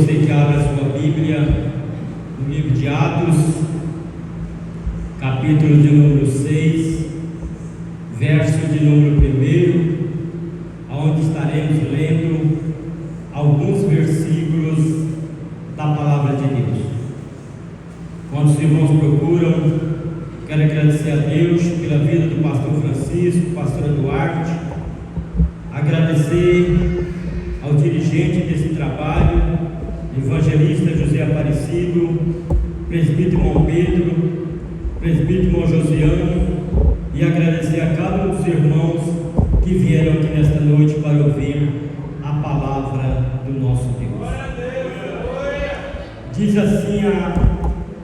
você que abre a sua Bíblia no livro de Atos, capítulo de número 6, verso de número 1, onde estaremos lendo alguns versículos da Palavra de Deus. Quando os irmãos procuram, quero agradecer a Deus pela vida do pastor Francisco, pastor Eduardo, agradecer ao dirigente desse trabalho, evangelista José Aparecido, presbítero irmão Pedro, presbítero irmão Josiano, e agradecer a cada um dos irmãos que vieram aqui nesta noite para ouvir a palavra do nosso Deus. Diz assim a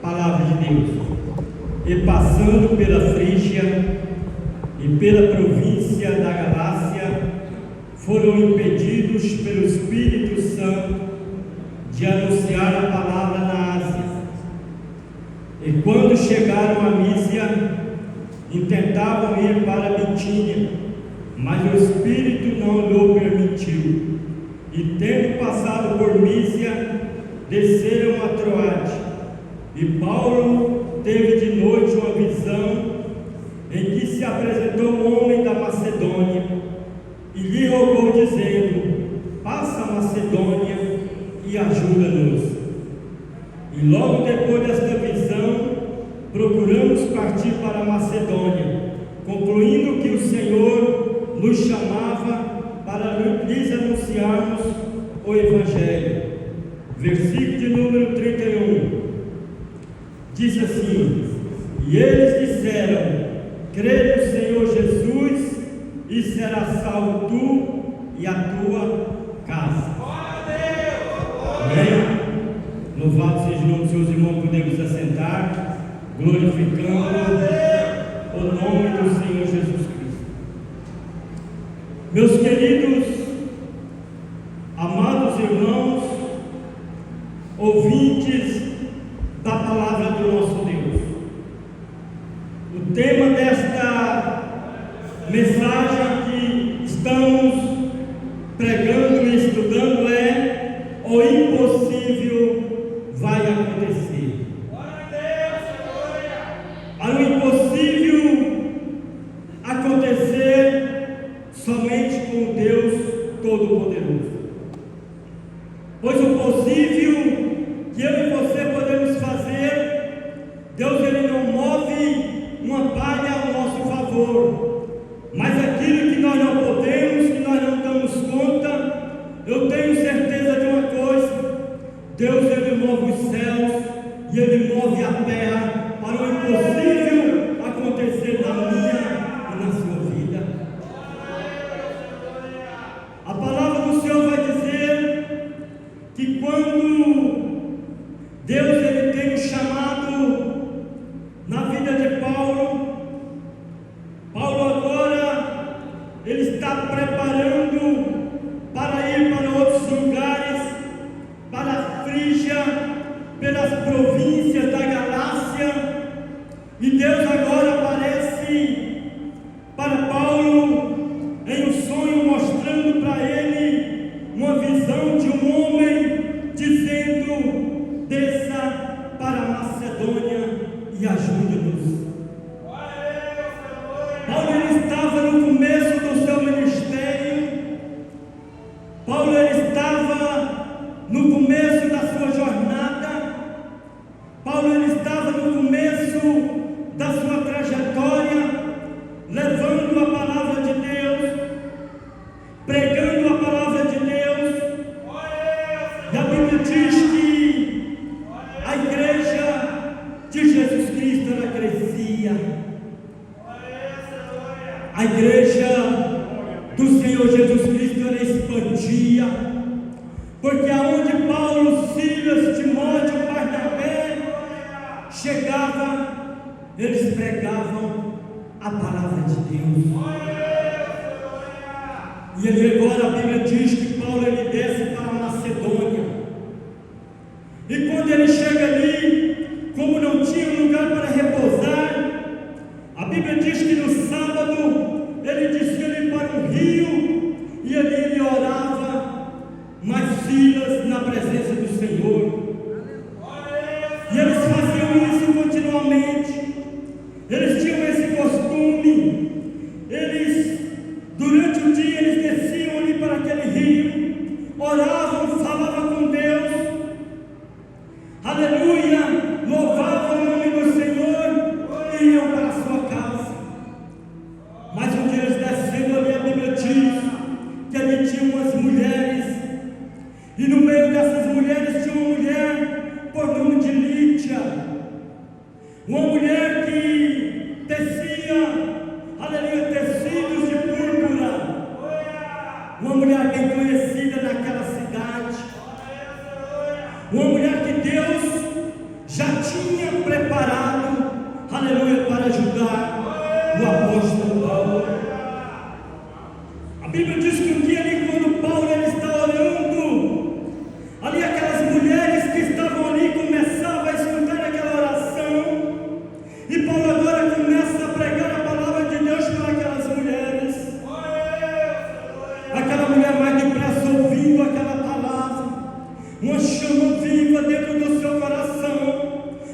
palavra de Deus: e passando pela Frígia e pela província da Galácia, foram impedidos pelo Espírito Santo de anunciar a palavra na Ásia. E quando chegaram a Mísia, intentavam ir para Bitínia, mas o Espírito não lhe permitiu. E tendo passado por Mísia, desceram a Troade. E Paulo teve de noite uma visão em que se apresentou um homem da Macedônia e lhe rogou, dizendo: passa a Macedônia e ajuda-nos. E logo depois desta visão, procuramos partir para a Macedônia, concluindo que o Senhor nos chamava para lhes anunciarmos o Evangelho. Versículo de número 31, diz assim: e eles disseram: crê no Senhor Jesus e serás salvo tu e a tua casa. Amém? Louvado seja o nome dos seus irmãos. Podemos assentar, glorificando o nome do Senhor Jesus Cristo. Meus queridos, amados irmãos, ouvintes da palavra do nosso Deus, o tema desta mensagem que estamos pregando e estudando é: o impossível vai acontecer. Para o impossível acontecer somente com Deus Todo-Poderoso. Pois o possível que eu e você podemos fazer, Deus ele não move uma palha ao nosso favor. Mas aquilo que nós não podemos, que nós não damos conta, eu tenho certeza de uma coisa: Deus ele move os céus e ele move a terra para o impossível acontecer na minha e na sua vida. A palavra do Senhor vai dizer que quando Deus ele tem um chamado na vida de Paulo agora ele está preparando para ir para outros lugares, para a Frígia, pelas províncias da Galácia, e Deus agora aparece para Paulo em um sonho, mostrando para ele uma visão de um homem, dizendo: desça para a Macedônia e ajuda-nos. Paulo ele estava no começo do seu ministério. Paulo ele estava no começo da sua jornada. Paulo ele estava no começo da sua trajetória, levando a palavra de Deus, pregando a palavra de Deus. E a Bíblia diz que a igreja de Jesus Cristo ela crescia. A igreja do Senhor Jesus Cristo ela expandia, porque aonde Paulo, Silas, Timóteo, Barnabé chegavam, eles pregavam a palavra de Deus. E ele agora, a Bíblia diz que Paulo ele desce para a Macedônia, e quando ele chega ali, como não tinha lugar para repousar, a Bíblia diz que no sábado ele descia ali para um rio, e ali ele orava, mas Silas na presença do Senhor. Uma mulher que Deus já tinha preparado, aleluia, para ajudar o apóstolo Paulo. A Bíblia diz que um dia ali, quando Paulo ele está orando, ali aquelas mulheres que estavam ali começavam a escutar aquela oração, e Paulo agora começa a pregar a palavra de Deus para aquelas mulheres. Aquela mulher mais depressa ouvindo aquela palavra, uma chama viva dentro do seu coração,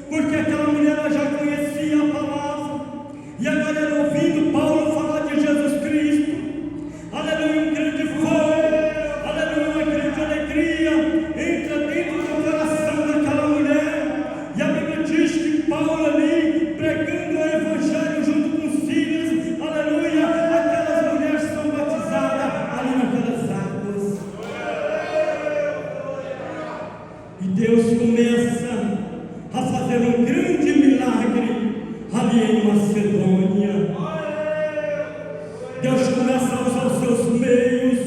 porque aquela mulher ela já conhecia a palavra, e agora ela ouvindo Paulo falar de Jesus Cristo, aleluia, um grande fogo, aleluia, uma grande alegria entra dentro do coração daquela mulher, e a Bíblia diz que Paulo ali pregando o evangelho junto com Silas, aleluia, aquelas mulheres são batizadas ali naquelas águas, e Deus começa a fazer um grande milagre ali em Macedônia. Deus começa a usar os seus meios,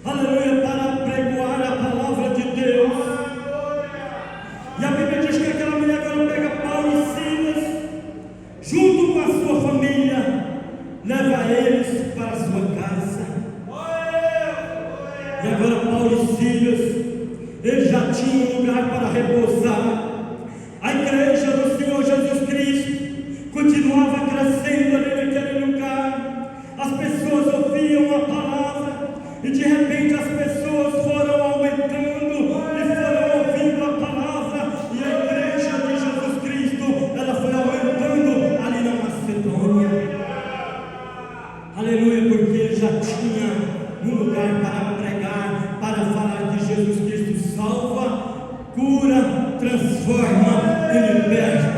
aleluia, para pregoar a palavra de Deus. E a Bíblia diz que aquela mulher agora pega Paulo e Silas, junto com a sua família, leva eles para a sua casa. E agora Paulo e Silas, eles já tinham um lugar para repousar. A igreja do Senhor Jesus Cristo continuava crescendo ali naquele lugar. As pessoas ouviam a palavra e de repente as pessoas foram aumentando e foram ouvindo a palavra, e a igreja de Jesus Cristo ela foi aumentando ali na Macedônia. Aleluia, porque ele já tinha um lugar para pregar, para falar de Jesus Cristo salva, cura, transforma e liberta.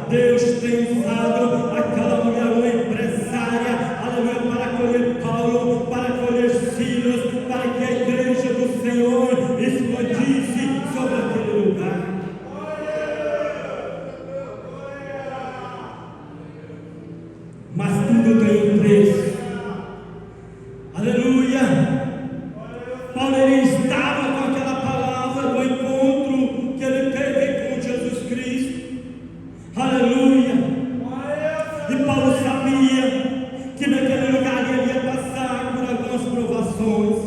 Deus tem usado aquela mulher, uma empresária, aleluia, para acolher Paulo, para acolher Silas, para que a igreja do Senhor expandisse sobre aquele lugar. Mas tudo tem um preço. Aleluia. Paulo ele estava com aquela palavra do encontro que ele teve com Jesus Cristo. Aleluia. E Paulo sabia que naquele lugar ele ia passar por algumas provações.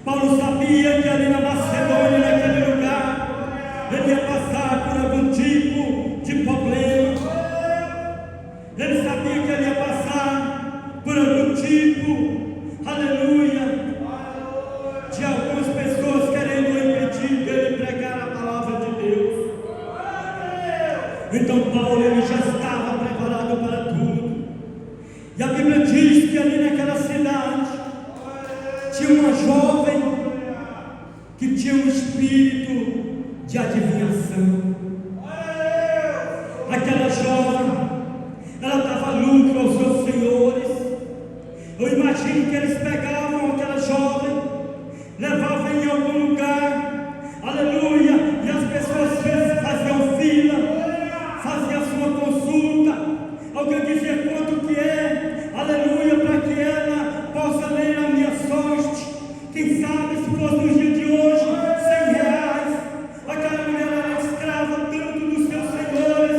Paulo sabia que ali na Macedônia, naquele lugar, ele ia passar por algum tipo de problema. Ele sabia que ele ia passar por algum tipo, aleluia, de algumas pessoas querendo impedir dele pregar a palavra de Deus. Então Paulo ele já estava preparado para tudo. E a Bíblia diz que ali naquela cidade tinha uma jovem que tinha um espírito de adivinhação. Aquela jovem, ela dava lucro aos seus senhores. Eu imagino que eles pegavam aquela jovem, levavam em algum lugar, aleluia, e as pessoas faziam fila, faziam a sua consulta, alguém dizia quanto que é, aleluia, para que ela possa ler a minha sorte. Quem sabe se fosse no dia de hoje, R$100. Aquela mulher era escrava tanto dos seus senhores,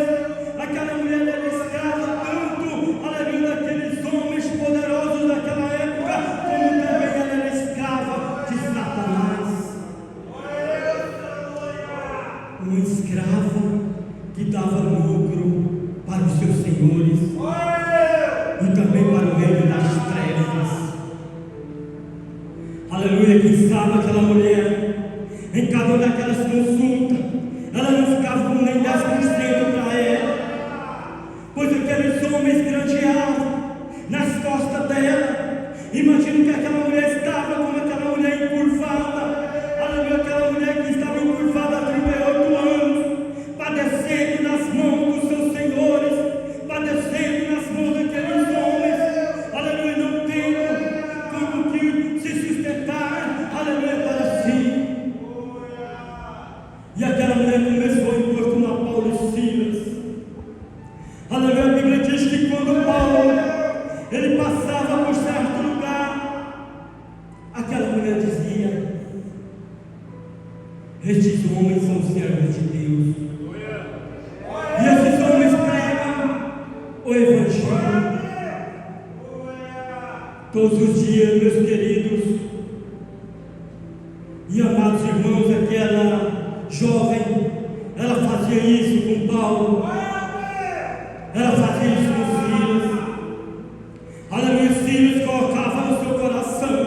aquela mulher era escrava tanto, aleluia, daqueles homens poderosos daquela época, como também ela era escrava de Satanás. Uma escrava que dava lucro para os seus senhores e também para o reino das trevas. Aleluia, quem sabe aquela mulher, em cada uma daquelas consultas, ela não ficava com nem 10% para ela, pois aqueles homens grandeavam nas costas dela. Imagino que aquela mulher estava como aquela mulher encurvada, aleluia, aquela mulher que estava encurvada há 38 anos, padecendo nas mãos dos seus senhores, padecendo nas mãos daqueles homens, aleluia, não tendo como que se sustentar, aleluia, para si. E aquela mulher começou a importunar Paulo e Silas. Aleluia, a Bíblia diz que quando Paulo ele passava por certo lugar, Todos os dias, meus queridos e amados irmãos, aquela jovem, ela fazia isso com Paulo, ela fazia isso com Silas. Aleluia, Silas colocava no seu coração,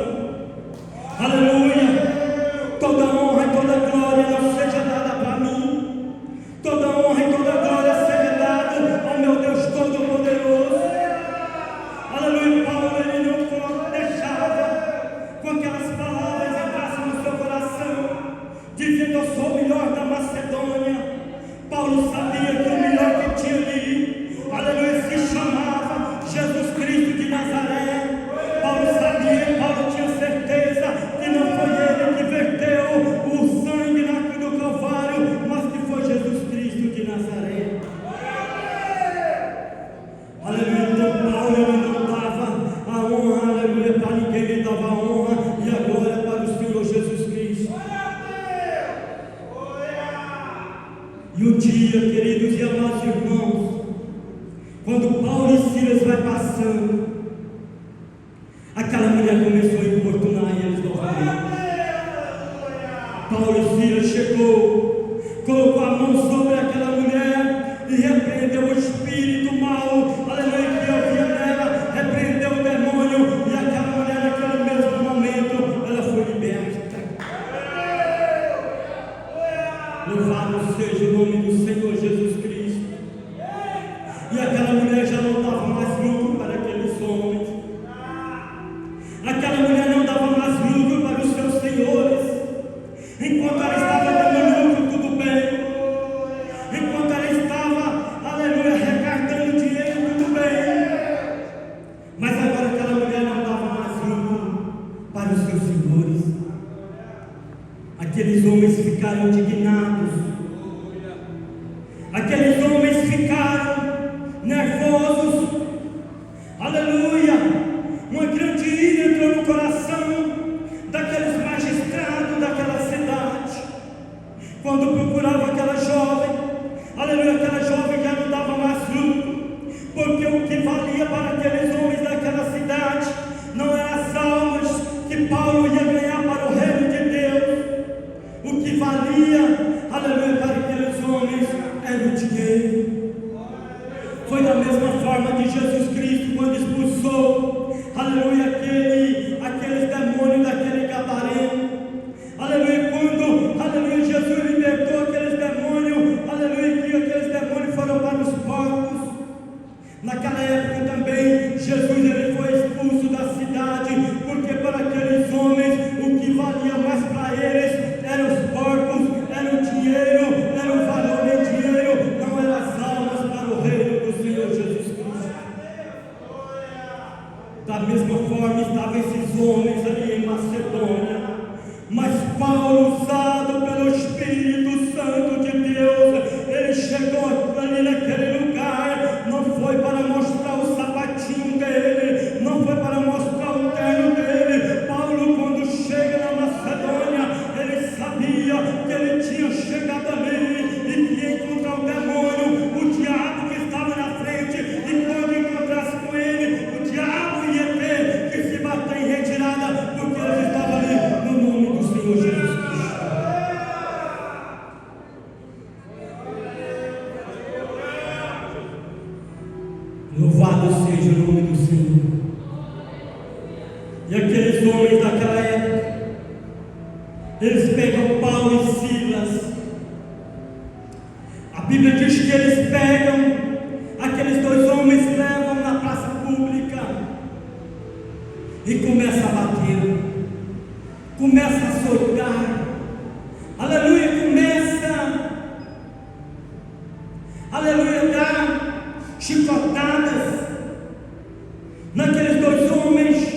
aleluia, toda honra e toda glória não seja dada para mim, toda honra e toda glória seja dada ao meu Deus Todo-Poderoso. Aleluia, Paulo, ele não deixava com aquelas palavras entrassem no seu coração, dizendo: eu sou o melhor da Macedônia. Paulo sabia que o melhor que tinha ali, aleluia, se chamava Jesus Cristo de Nazaré. Paulo sabia, Paulo tinha certeza que não foi ele que verteu o sangue na cruz do Calvário, mas que foi Jesus Cristo de Nazaré. Aleluia, então Paulo ele não dava a honra, aleluia, para ninguém, ele dava a honra e a glória para o Senhor Jesus Cristo. E um dia, queridos e amados irmãos, quando Paulo e Silas vai passando, aquela mulher começou a importunar eles novamente. Paulo e Silas chegou, colocou a mão sobre aquela mulher e repreendeu o espírito mau, aleluia, que havia nela, repreendeu o demônio, e aquela mulher naquele mesmo momento, ela foi liberta. Louvado seja o nome do Senhor Jesus Cristo. E aquela mulher já não dava mais lucro para aqueles homens. Aquela mulher não dava mais lucro para os seus senhores. Enquanto ela estava dando lucro, tudo bem. Enquanto ela estava, aleluia, arrecadando dinheiro, tudo bem. Mas agora aquela mulher não dava mais lucro para os seus senhores. Aqueles homens ficaram indignados. Aqueles homens ficaram nervosos. Aleluia. Uma grande ira entrou no coração daqueles magistrados daquela cidade. Quando procurava aquela jovem, aleluia, aquela jovem já não dava mais lucro, porque o que valia para aqueles homens daquela cidade não eram as almas que Paulo ia ganhar para o reino de Deus. O que valia, aleluia, para aqueles homens era o dinheiro. Foi da mesma forma que Jesus Cristo, quando expulsou, aleluia, aqueles demônios daquele gadareno. Aleluia, quando, aleluia, Jesus libertou aqueles demônios, aleluia, que aqueles demônios foram para os porcos. Naquela época também, Jesus ele foi expulso da cidade, porque para aqueles homens, o que valia mais para eles eram os porcos, era o dinheiro, era o valor em dinheiro, não eram as almas para o reino do Senhor Jesus Cristo. Da mesma forma estavam esses homens ali em Macedônia, mas Paulo, usado pelo Espírito Santo de Deus, ele chegou ali naquele lugar, não foi para mostrar o sapatinho dele, não foi para mostrar o terno dele. Paulo, quando chega na Macedônia, ele sabia que ele tinha chegado ali e que ia encontrar o demônio, o diabo que estava na frente, e quando encontrasse com ele, o diabo ia ter que se bater em retirada, porque ele estava ali no nome do Senhor Jesus Cristo. Louvado seja o nome do Senhor. E aqueles homens daquela época, eles pegam Paulo e Silas. A Bíblia diz que eles pegam aqueles dois homens, levam na praça pública e começam a bater, começam a açoitar. Aleluia, começa, aleluia, dar chicotadas naqueles dois homens,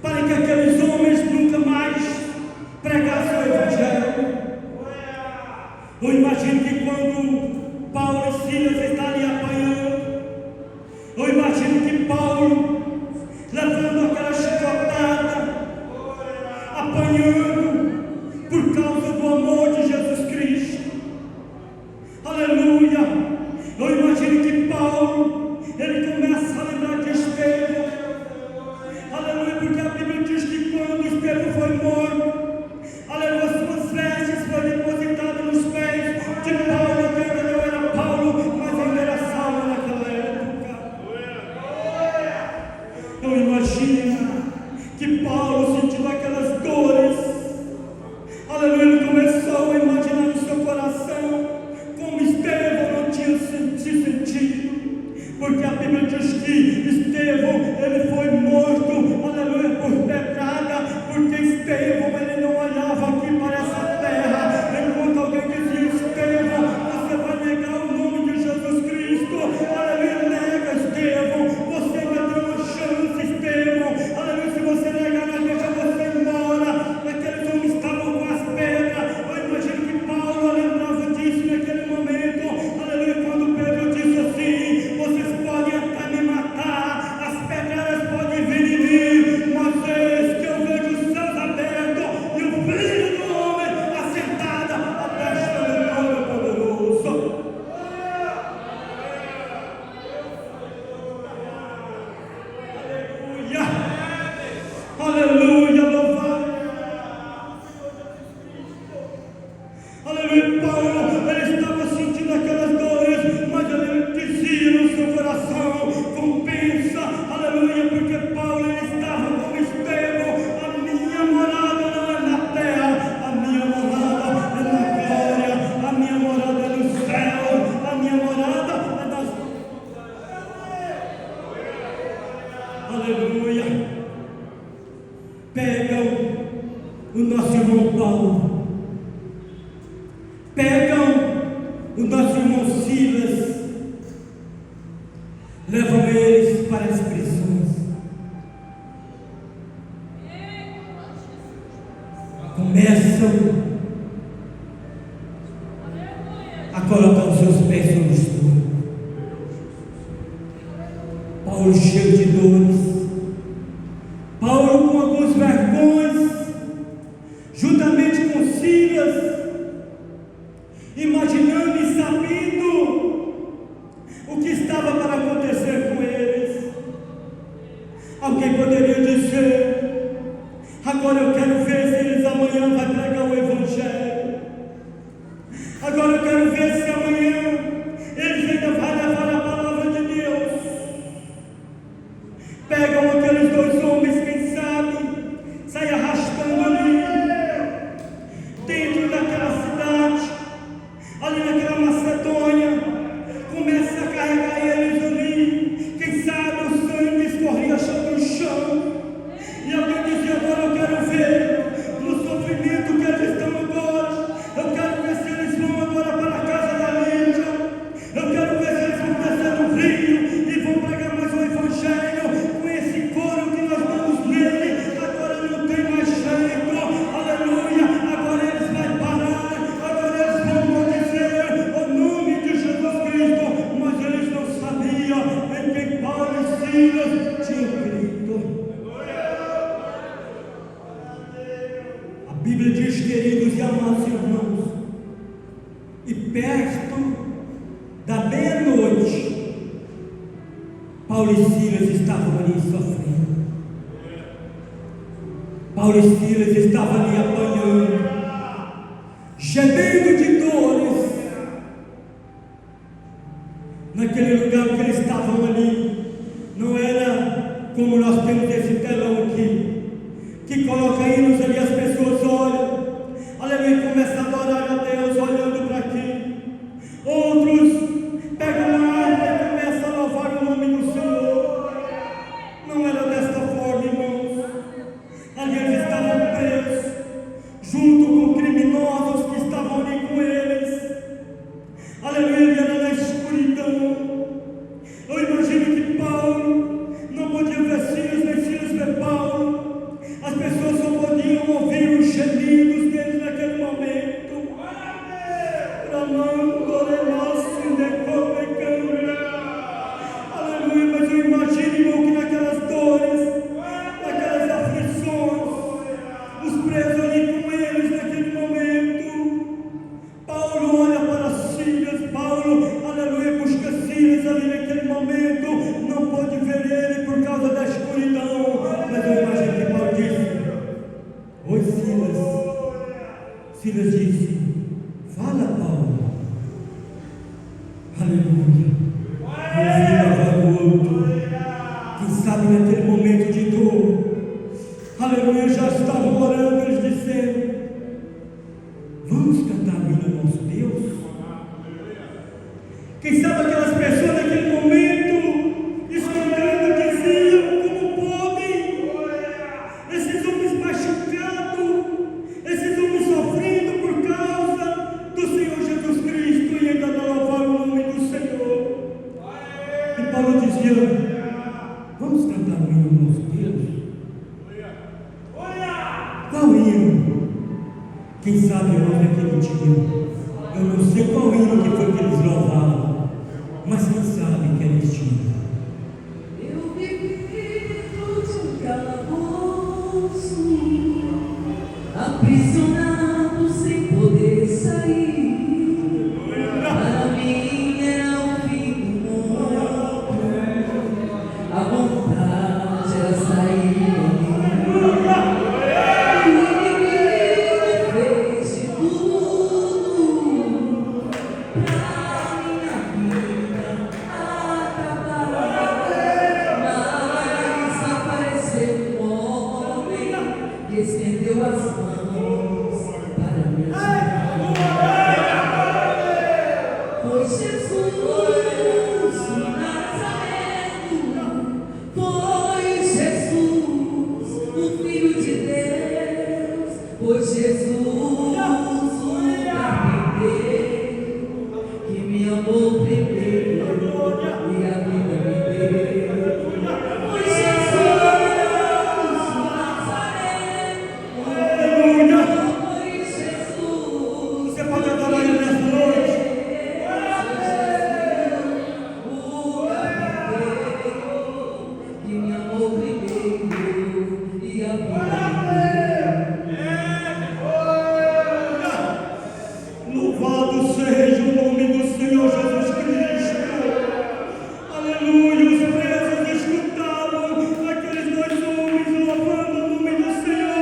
para que aqueles homens nunca mais pregassem o Evangelho. Eu imagino que quando Paulo e Silas estão ali apanhando, eu imagino que Paulo levando aquela chicotada, apanhando por causa do amor de Aleluia, louvado. Aleluia, Paulo, ele estava sentindo aquelas dores, mas ele dizia no seu coração: compensa, aleluia, porque Paulo ele estava como Estevão: a minha morada não é na terra, a minha morada é na glória, a minha morada é no céu, a minha morada é nas... Aleluia. Pegam o nosso irmão Paulo, pegam o nosso irmão Silas, levam eles para as prisões, começam a colocar os seus pés sobre o estômago. Paulo cheio de dores, Paulo com alguns vergões, juntamente com Silas, imaginando e sabendo o que estava para acontecer com eles. Alguém poderia dizer: agora eu quero ver se eles amanhã vão pregar o Evangelho, agora eu quero ver se amanhã eles ainda vão levar a palavra de Deus. Pegam aqueles dois homens, quem sabe, sai arrastando ali, dentro daquela cidade, ali naquela Macedônia, começa a carregar eles ali, quem sabe o sangue escorria sobre o chão, e alguém dizia: agora eu quero ver no sofrimento que eles estão agora, eu quero ver se eles vão agora para a casa da Lídia, eu quero ver se eles vão descer no rio e vão pregar mais o Evangelho, com esse couro que nós damos nele, agora não tem mais jeito, aleluia, agora eles vão parar, agora eles vão dizer o nome de Jesus Cristo, mas eles não sabiam em quem Paulo e Silas tinham crido. A Bíblia diz, queridos e amados irmãos, e perto da meia-noite, Paulo e Silas estavam ali sofrendo. Paulo e Silas estavam ali apanhando, gemendo de dores, naquele lugar que eles estavam ali. Não era como nós temos esse telão aqui, que coloca hinos ali, as pessoas olham, aleluia, começam a adorar a Deus olhando para aqui. Outros pegam uma harpa e começam a louvar o nome do Senhor. Não era desta forma, irmãos. Ali eles estavam presos, junto com criminosos que estavam ali com eles. Aleluia, era na escuridão. Eu imagino que Paulo não podia ver Silas, nem Silas ver Paulo. As pessoas só podiam ouvir os gemidos deles naquele momento. Aleluia, mas eu imagino, irmão, que naquelas dores, naquelas aflições, os presos ali com eles naquele momento, Paulo olha para Silas, Paulo, aleluia, busca Silas ali naquele momento, não pode ver ele por causa da escuridão, mas eu imagino que Paulo disse: oi Silas. Silas disse: fala, Paulo. Aleluia. Quem sabe naquele momento de dor, aleluia, já estavam orando, eles dizendo: vamos cantar o hino ao nosso Deus. Quem sabe aquelas pessoas naquele momento, escutando, diziam: como podem esses homens machucados, esses homens sofrendo por causa do Senhor Jesus Cristo e ainda não louvar o nome do Senhor? E Paulo dizia: vamos cantar o hino ao nosso Deus. Qual hino? Quem sabe eu naquele dia, eu não sei qual hino que foi que eles louvaram, mas quem sabe que eles tinham. Eu vivi dentro de um calabouço, aprisionado sem poder sair. Para mim era o fim do mundo, a vontade era sair. Filho de Deus, pois Jesus, o carpinteiro, que me amou primeiro e a vida me deu. Pois Jesus, o Nazareno, pois Jesus, Você pode adorar Ele nessa noite. o carpinteiro, que me amou primeiro e a vida me Louvado seja o nome do Senhor Jesus Cristo. Aleluia. Os presos escutavam aqueles dois homens louvando o nome do Senhor.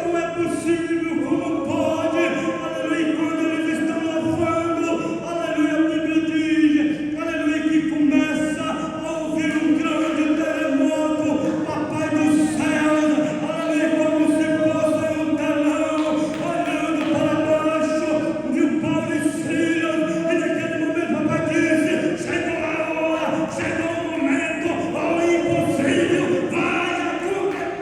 Não é possível, como pode? Aleluia. E quando eles estão louvando, aleluia, a Bíblia diz, aleluia, que começa a ouvir um grande terremoto, Papai do céu, aleluia, como se fosse um telão, olhando para baixo, viu Paulo e Silas, e naquele momento Papai disse: chegou a hora, chegou o momento, o impossível vai acontecer.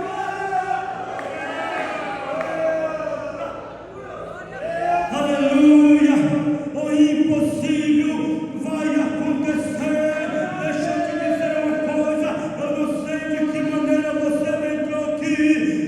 Aleluia, o impossível vai acontecer. Deixa eu te dizer uma coisa, eu não sei de que maneira você entrou aqui,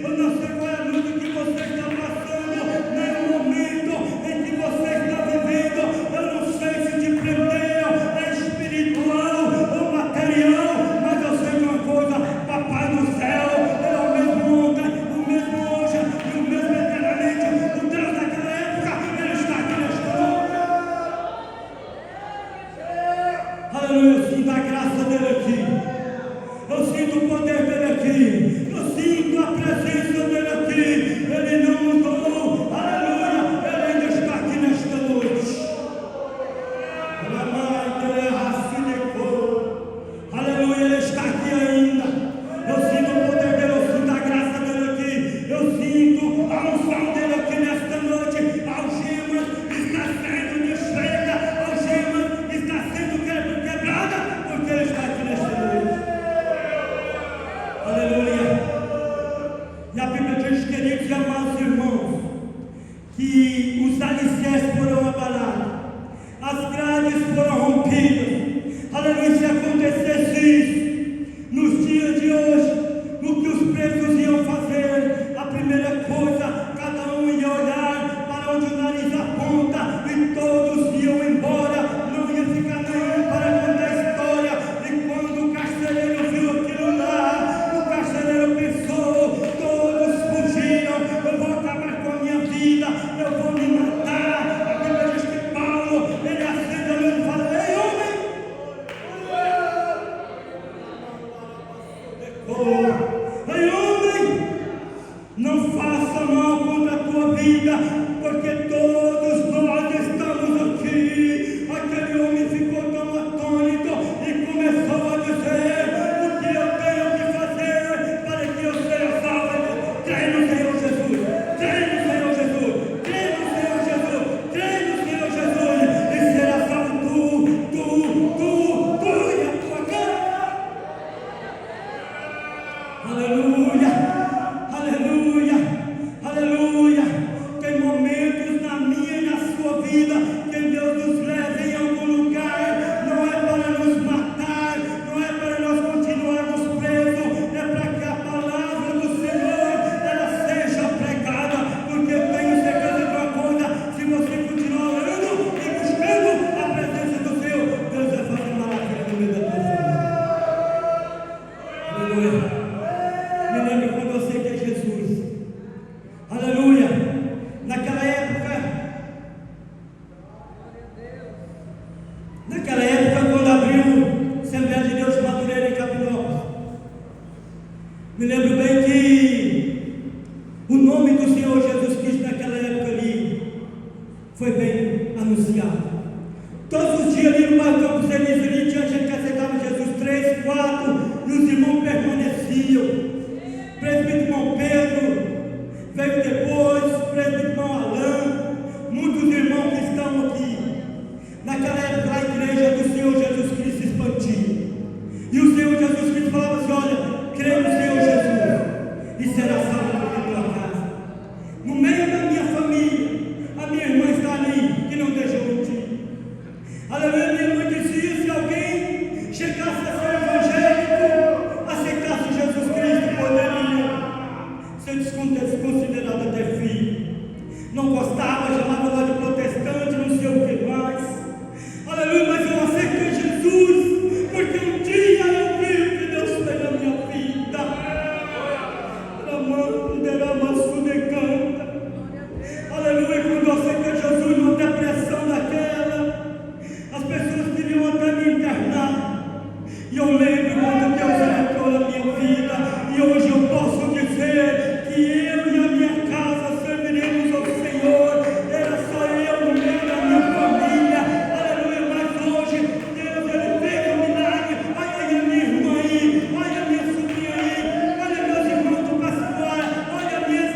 eu não sei qual é a luta que você está passando, nem o momento em que você está vivendo, eu não sei se te prenderam, é espiritual ou material, mas eu sei de uma coisa: Papai do céu, Ele é o mesmo ontem, o mesmo hoje e o mesmo eternamente. O Deus daquela época, Ele está aqui nesta noite. Aleluia, eu sinto a graça dele aqui, eu sinto o poder dele aqui, eu sinto a presença dele aqui. Ele não mudou, aleluia, ele ainda está aqui nesta noite. Aleluia, ele está aqui ainda. Eu sinto o poder dele, eu sinto a graça dele aqui, eu sinto a unção dele aqui nesta noite. Algemas está sendo desfeita, algemas está sendo quebrada, porque ele está aqui nesta noite. Aleluia. E a Bíblia diz, queridos e amados irmãos, que os alicerces foram abalados, as grades foram rompidas. Aleluia, se acontecesse isso nos dias de hoje, o que os presos iam fazer? A primeira coisa, cada um ia olhar para onde o nariz aponta e todos iam embora, não ia ficar nenhum para contar a história. E quando o carcereiro viu aquilo lá, o carcereiro pensou: todos fugiram, eu vou acabar com a minha vida, eu vou me matar. A Bíblia diz que Paulo, ele acende a luz e fala: ei, homem! Ei, homem! Não faça mal contra a tua vida, porque todos nós estamos aqui. Aquele homem ficou tão atônito e começou a dizer: o que eu tenho que fazer para que eu seja salvo? Crê no Senhor Jesus, crê no Senhor Jesus, crê no Senhor Jesus, crê no Senhor Jesus, e será salvo tu e a tua casa. Aleluia, aleluia, aleluia. Tem momentos na minha e na sua vida que Deus nos leva em algum lugar, não é para nos matar, não é para nós continuarmos presos, é para que a palavra do Senhor ela seja pregada, porque eu tenho certeza de uma coisa: se você continuar orando e buscando a presença do Senhor, Deus vai fazer maravilha no meio da tua vida. Aleluia. Me lembro quando eu aceitei Jesus. Aleluia. Naquela época, quando abriu Assembleia de Deus de Madureira em Capinópolis, me lembro bem que o nome do Senhor Jesus Cristo naquela época ali foi bem anunciado. Todos os dias ali no bairro Campos Elíseos ali tinha gente que aceitava Jesus, 3, 4, e os irmãos permaneciam. Presbítero irmão Pedro veio depois, presbítero irmão Alain, muitos irmãos que estão aqui. Naquela época a igreja do Senhor Jesus Cristo se expandia, e o Senhor Jesus Cristo falava assim: olha, crê no Senhor Jesus e será salvo. desconsiderado até filho. Não gostava, chamava lá de protestante, não sei o que mais. Aleluia, mas eu aceitei Jesus, porque um dia eu vi o que Deus fez na minha vida. Aleluia, quando eu aceitei Jesus numa depressão daquela, as pessoas queriam até me internar. E eu lembro quando Deus entrou na minha vida, e hoje eu posso dizer que eu e a minha casa serviremos ao Senhor. Era só eu no meio da minha família, aleluia, mas hoje Deus ele fez um milagre. Olha a minha irmã aí, olha a minha sobrinha aí, olha meus irmãos do Pascoal, olha a minha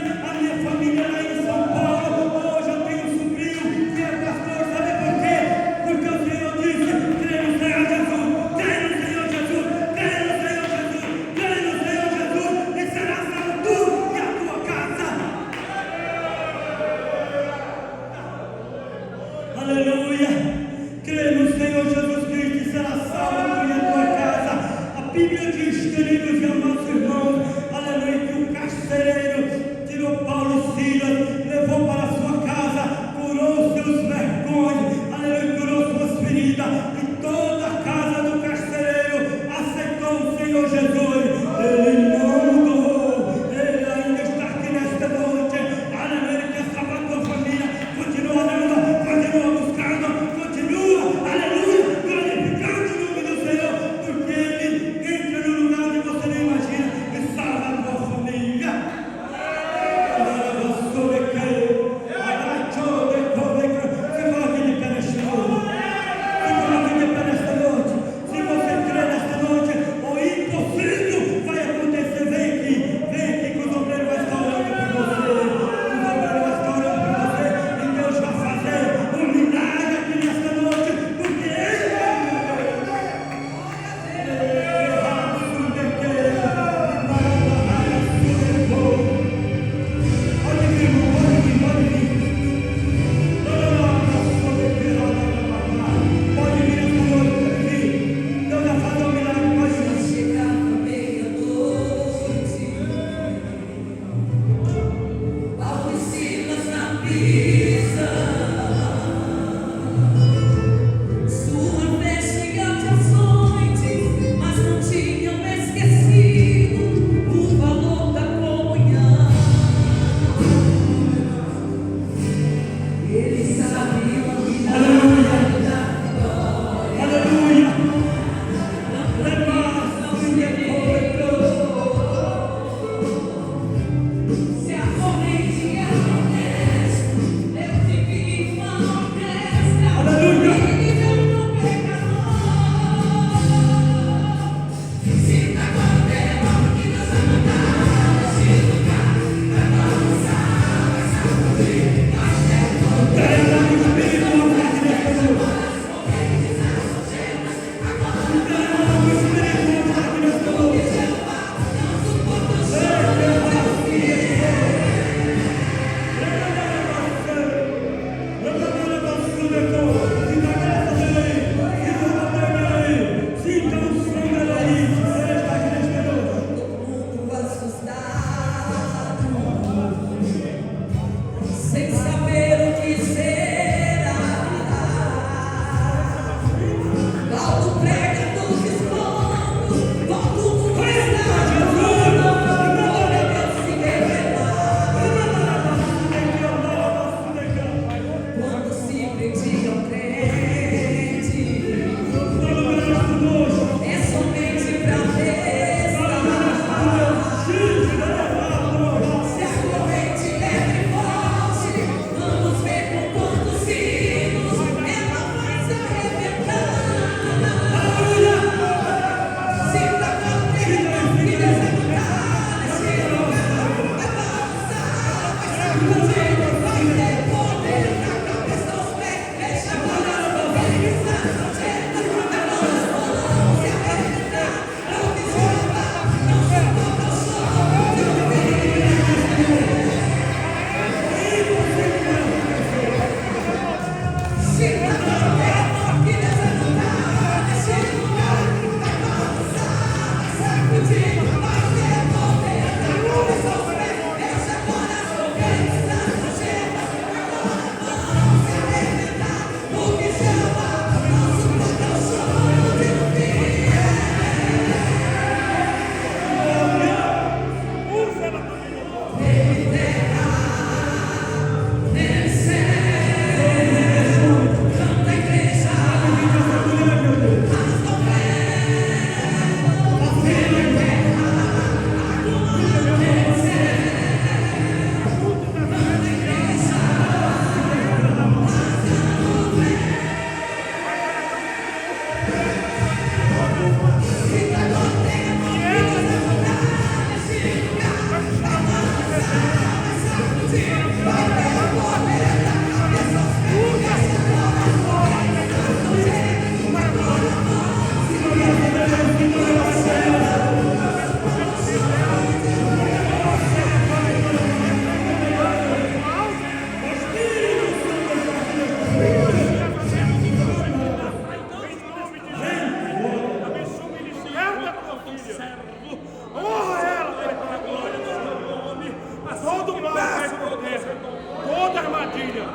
Toda armadilha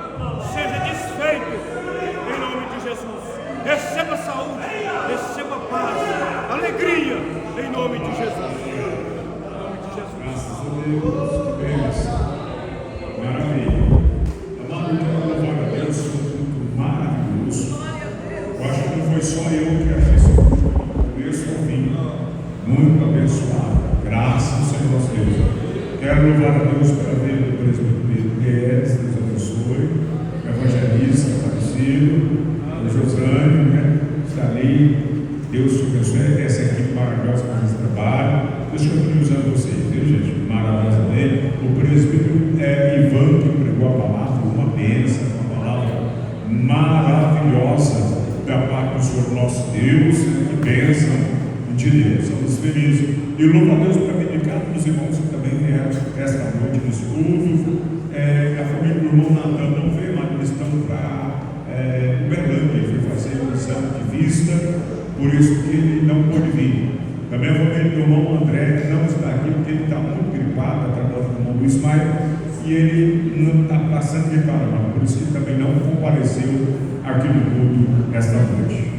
seja desfeito em nome de Jesus. Receba saúde, receba paz, alegria em nome de Jesus. Graças a Deus, que bênção. Maravilha. Amado, eu quero louvar a Deus por um culto maravilhoso. Eu acho que não foi só eu que achei esse culto, do começo ao fim. Muito abençoado. Graças ao Senhor nosso Deus. Quero louvar a Deus pela vida do presbítero Guedes, Deus abençoe. Evangelista, falecido, o Josânio, né? Está ali. Deus te abençoe. Essa equipe maravilhosa que faz esse trabalho. Deus continue usando vocês, viu, gente? Maravilhosamente. O presbítero Ivan, que pregou a palavra, uma bênção, uma palavra maravilhosa da parte do Senhor nosso Deus. Que bênção de Deus. Estamos felizes. E louvo a Deus para dedicar para os irmãos que também vieram esta noite no estudo. A família do irmão Natan não veio, mas eles estão para Uberlândia, foi fazer um exame de vista, por isso que ele não pôde vir. Também a família do irmão André, que não está aqui, porque ele está muito gripado, está trabalhando com o irmão Luiz Maia, e ele não está passando de parada, por isso que ele também não compareceu aqui no culto esta noite.